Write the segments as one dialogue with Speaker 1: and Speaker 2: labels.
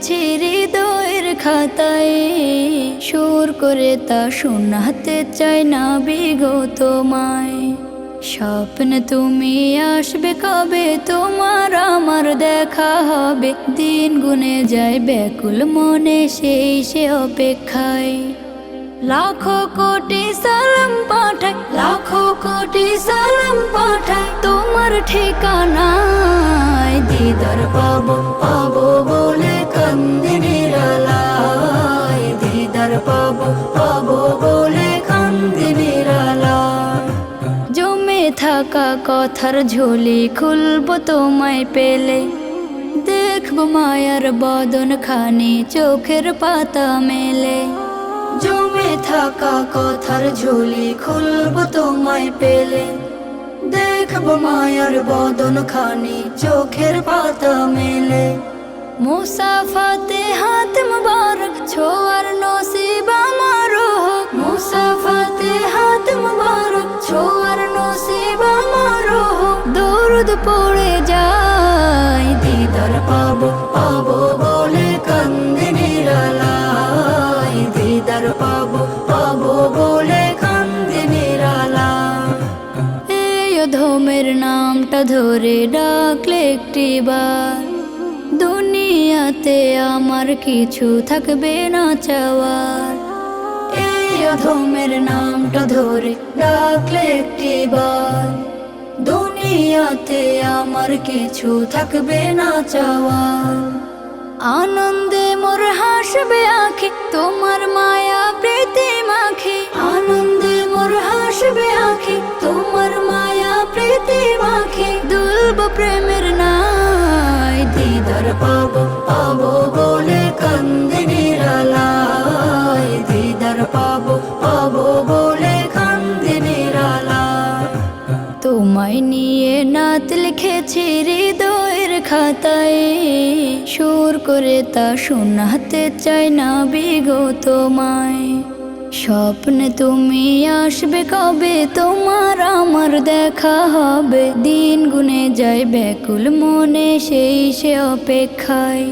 Speaker 1: লিখেছি হৃদয়ের খাতায়, সুর করে তা শোনাতে চাই না বিগত মায়। স্বপ্ন তুমি আসবে কবে, তোমার আমার দেখা হবে, দিন গুনে যায় ব্যাকুল মনে সেই সে অপেক্ষায়। লাখো কোটি সালাম পাঠাই, লাখো কোটি সালাম পাঠাই তোমার ঠিকানায়। দিদার পাবো পাবো বলে কান্দি নিরালায়, দিদার পাবো পাবো বলে কান্দি নিরালায়। জমে থাকা কথার ঝুলি খুলবো তোমায় পেলে, দেখবো মায়ার বদন খানি চোখের পাতা মেলে। জমে থাকা কথার ঝুলি খুলবো তোমায় পেলে, দেখবো মায়ার বদন খানি চোখের পাতা মেলে। মুসাফাতে হাত মুবারক ছোয়ার নসিব আমারও হোক, মুসাফাতে হাত মুবারক ছোয়ার নসিব আমারও হোক। দরুদ পড়ে যায় দিদার পাবো পাবো বলে কান্দি নিরালায়, দিদার পাবো পাবো বলে কান্দি নিরালায়। এই অধমের নামটা ধরে ডাকলে একটিবার, দুনিয়াতে আমার কিছু থাকবে না চাওয়ার। এই অধমের নামটা ধরে ডাকলে একটিবার, দুনিয়াতে আমার কিছু থাকবে না চাওয়ার। আনন্দে মোর হাসবে আঁখি তোমার মায়া প্রীতি মাখি, আনন্দে মোর হাসবে আঁখি তোমার মায়া প্রীতি মাখি। দুলব প্রেমের নাই দিদার পাবো পাবো বলে কান্দি নিরালায়, দিদার পাবো পাবো বলে কান্দি নিরালায়। তোমায় নিয়ে নাত লিখেছি হৃদয়ের খাতায়, সুর করে তা শোনাতে চাই না বিগত মায়। স্বপ্ন তুমি আসবে কবে, তোমার আমার দেখা হবে, দিন গুনে যায় ব্যাকুল মনে সেই সে অপেক্ষায়।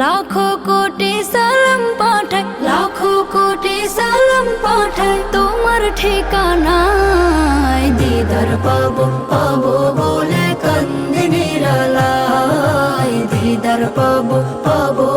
Speaker 1: লাখো কোটি সালাম পাঠাই, লাখো কোটি সালাম পাঠাই তোমার ঠিকানায়। দিদার পাবো পাবো বলে কান্দি নিরালায়, দিদার পাবো পাবো